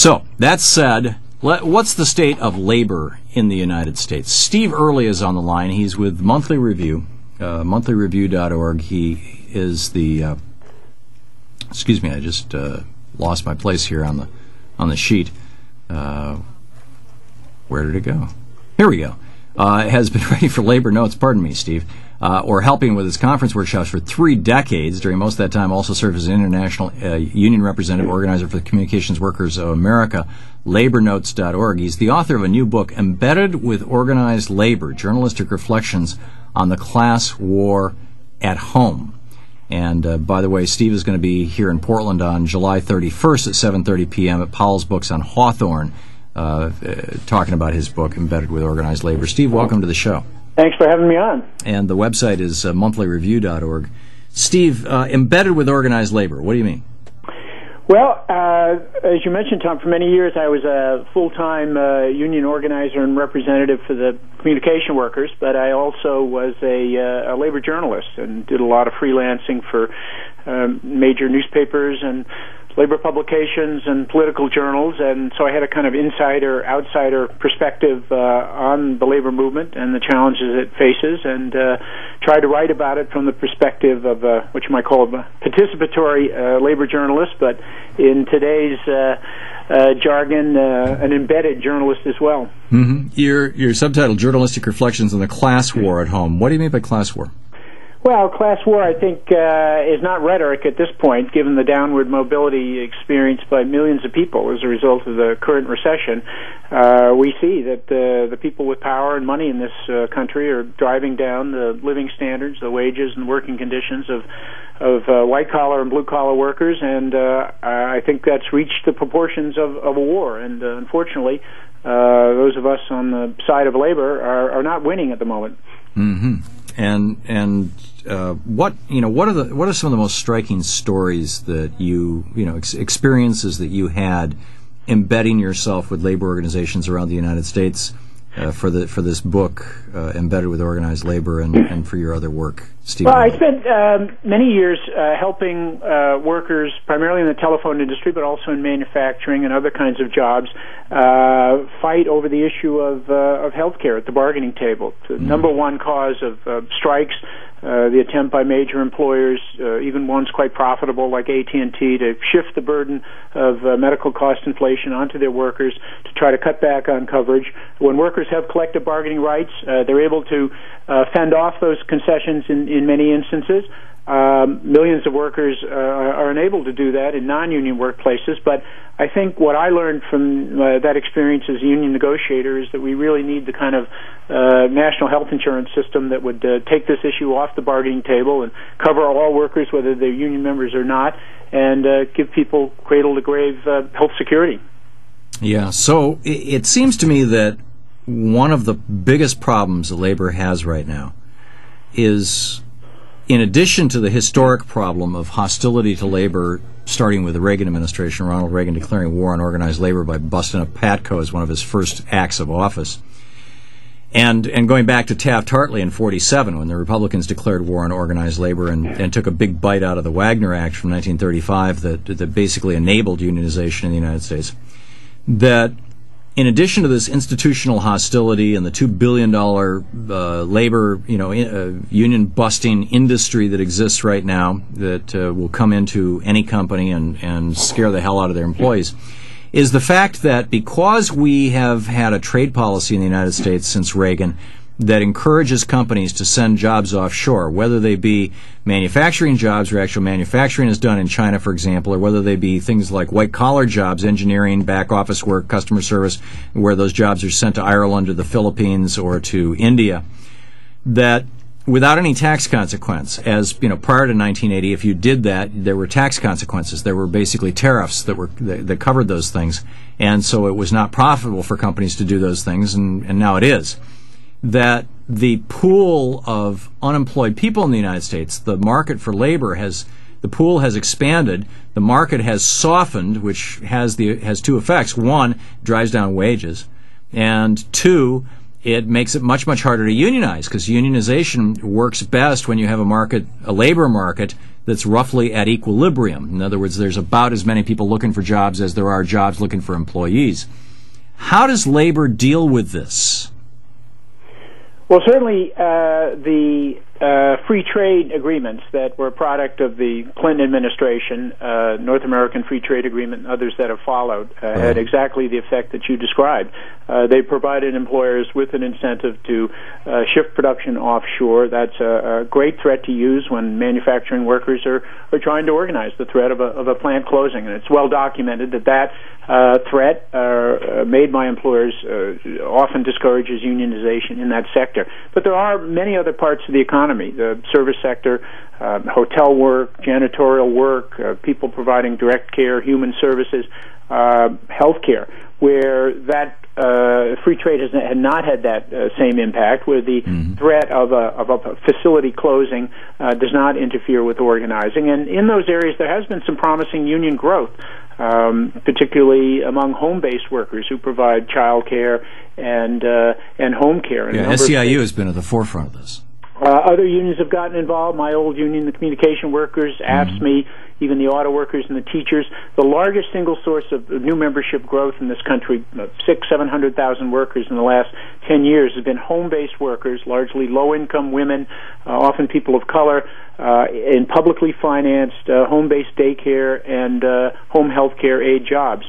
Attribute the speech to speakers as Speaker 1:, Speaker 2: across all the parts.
Speaker 1: So, that said, what's the state of labor in the United States? Steve Early is on the line. He's with Monthly Review, monthly.review.org. He is the, excuse me, I just lost my place here on the sheet. Where did it go? Here we go. Has been ready for labor notes, pardon me, Steve, or helping with his conference workshops for 3 decades. During most of that time, also served as an international union representative organizer for the Communications Workers of America, labornotes.org. He's the author of a new book, Embedded with Organized Labor, Journalistic Reflections on the Class War at Home. And by the way, Steve is going to be here in Portland on July 31st at 7:30 p.m. at Powell's Books on Hawthorne, talking about his book, Embedded with Organized Labor. Steve, welcome to the show.
Speaker 2: Thanks for having me on.
Speaker 1: And the website is monthlyreview.org. Steve, embedded with organized labor, what do you mean?
Speaker 2: Well, as you mentioned, Tom, for many years I was a full-time union organizer and representative for the communication workers, but I also was a labor journalist and did a lot of freelancing for major newspapers and labor publications and political journals, and so I had a kind of insider-outsider perspective on the labor movement and the challenges it faces, and tried to write about it from the perspective of what you might call a participatory labor journalist, but in today's jargon, an embedded journalist as well.
Speaker 1: Mm-hmm. Your subtitle, Journalistic Reflections on the Class War at Home. What do you mean by class war?
Speaker 2: Well, class war, I think, is not rhetoric at this point, given the downward mobility experienced by millions of people as a result of the current recession. We see that the people with power and money in this country are driving down the living standards, the wages and working conditions of white-collar and blue-collar workers, and I think that's reached the proportions of a war. And unfortunately, those of us on the side of labor are not winning at the moment.
Speaker 1: Mm-hmm. And what are some of the most striking stories that experiences that you had embedding yourself with labor organizations around the United States for this book, Embedded with Organized Labor, and for your other work, Steve?
Speaker 2: Well, I spent many years helping workers, primarily in the telephone industry, but also in manufacturing and other kinds of jobs, fight over the issue of health care at the bargaining table. The number one cause of strikes, the attempt by major employers, even ones quite profitable like AT&T, to shift the burden of medical cost inflation onto their workers to try to cut back on coverage. When workers have collective bargaining rights, they're able to fend off those concessions in many instances. Millions of workers are unable to do that in non-union workplaces, but I think what I learned from that experience as a union negotiator is that we really need the kind of national health insurance system that would take this issue off the bargaining table and cover all workers, whether they're union members or not, and give people cradle-to-grave health security.
Speaker 1: Yeah, so it seems to me that one of the biggest problems that labor has right now is, in addition to the historic problem of hostility to labor, starting with the Reagan administration, Ronald Reagan declaring war on organized labor by busting up PATCO as one of his first acts of office, and going back to Taft-Hartley in 1947 when the Republicans declared war on organized labor and took a big bite out of the Wagner Act from 1935 that basically enabled unionization in the United States, that in addition to this institutional hostility and the $2 billion labor, union-busting industry that exists right now that will come into any company and scare the hell out of their employees, is the fact that because we have had a trade policy in the United States since Reagan that encourages companies to send jobs offshore, whether they be manufacturing jobs where actual manufacturing is done in China, for example, or whether they be things like white-collar jobs, engineering, back-office work, customer service, where those jobs are sent to Ireland or the Philippines or to India, that without any tax consequence, as prior to 1980, if you did that, there were tax consequences. There were basically tariffs that covered those things, and so it was not profitable for companies to do those things, and now it is. That the pool of unemployed people in the United States, the market for labor the pool has expanded, the market has softened, which has two effects. One, drives down wages, and two, it makes it much, much harder to unionize, because unionization works best when you have a labor market that's roughly at equilibrium. In other words, there's about as many people looking for jobs as there are jobs looking for employees. How does labor deal with this?
Speaker 2: Well, certainly the free trade agreements that were a product of the Clinton administration, North American Free Trade Agreement and others that have followed, had exactly the effect that you described. They provided employers with an incentive to shift production offshore. That's a great threat to use when manufacturing workers are trying to organize, the threat of a plant closing. And it's well documented that threat made by employers often discourages unionization in that sector. But there are many other parts of the economy, the service sector, hotel work, janitorial work, people providing direct care, human services, healthcare, where that free trade had not had that same impact, where the threat of a facility closing does not interfere with organizing. And in those areas, there has been some promising union growth, particularly among home-based workers who provide child care and home care.
Speaker 1: Yeah, SEIU has been at the forefront of this.
Speaker 2: Other unions have gotten involved. My old union, the communication workers, AFSCME, even the auto workers and the teachers. The largest single source of new membership growth in this country, 700,000 workers in the last 10 years, has been home-based workers, largely low-income women, often people of color, in publicly financed home-based daycare and home health care aid jobs.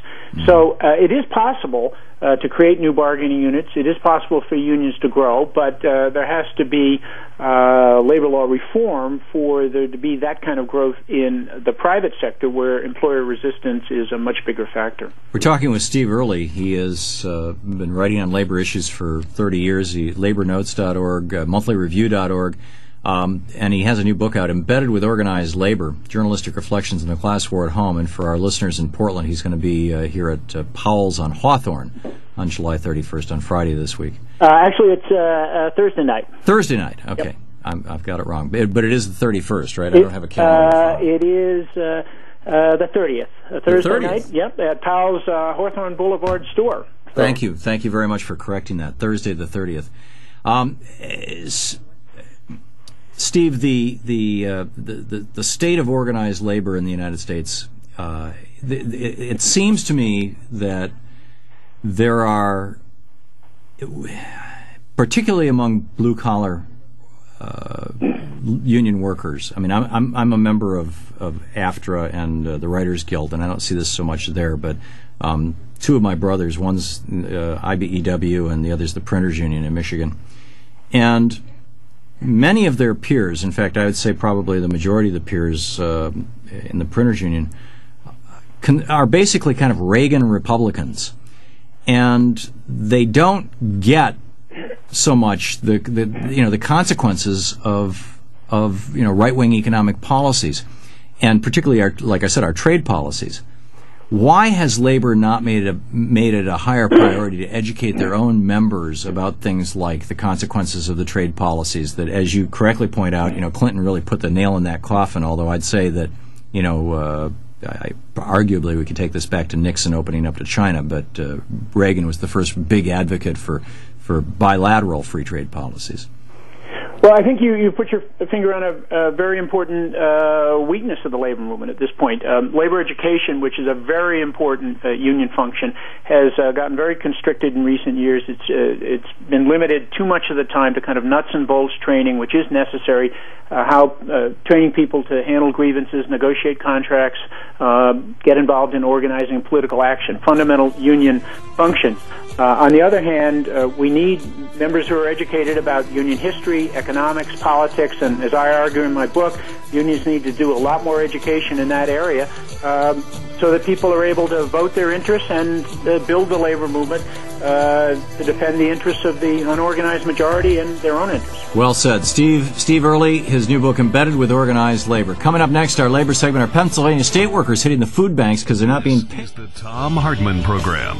Speaker 2: So it is possible to create new bargaining units. It is possible for unions to grow, but there has to be labor law reform for there to be that kind of growth in the private sector, where employer resistance is a much bigger factor.
Speaker 1: We're talking with Steve Early. He has been writing on labor issues for 30 years, labornotes.org, monthlyreview.org. And he has a new book out, Embedded with Organized Labor, Journalistic Reflections in the Class War at Home. And for our listeners in Portland, he's going to be here at Powell's on Hawthorne on July 31st, on Friday this week.
Speaker 2: Actually, it's Thursday night.
Speaker 1: Thursday night, okay. Yep. I've got it wrong. But it is the 31st, right? I don't have a calendar.
Speaker 2: It is the 30th. Thursday night, yep, at Powell's Hawthorne Boulevard store. So.
Speaker 1: Thank you. Thank you very much for correcting that. Thursday the 30th. Steve, the state of organized labor in the United States, it seems to me that there are, particularly among blue-collar union workers. I mean, I'm a member of AFTRA and the Writers Guild, and I don't see this so much there, but two of my brothers, one's IBEW and the other's the Printers Union in Michigan, and many of their peers, in fact, I would say probably the majority of the peers in the Printers Union, are basically kind of Reagan Republicans, and they don't get so much the consequences of right-wing economic policies, and particularly like I said, our trade policies. Why has labor not made it a higher priority to educate their own members about things like the consequences of the trade policies that, as you correctly point out, Clinton really put the nail in that coffin, although I'd say that, arguably we could take this back to Nixon opening up to China, but Reagan was the first big advocate for bilateral free trade policies.
Speaker 2: Well, I think you put your finger on a very important weakness of the labor movement at this point. Labor education, which is a very important union function, has gotten very constricted in recent years. It's been limited too much of the time to kind of nuts and bolts training, which is necessary, training people to handle grievances, negotiate contracts, get involved in organizing political action, fundamental union function. On the other hand, we need members who are educated about union history, economics, politics, and as I argue in my book, unions need to do a lot more education in that area so that people are able to vote their interests and build the labor movement to defend the interests of the unorganized majority and their own interests.
Speaker 1: Well said. Steve Early, his new book, Embedded with Organized Labor. Coming up next, our labor segment, are Pennsylvania state workers hitting the food banks because they're not being paid.
Speaker 3: This is the Thom Hartmann Program.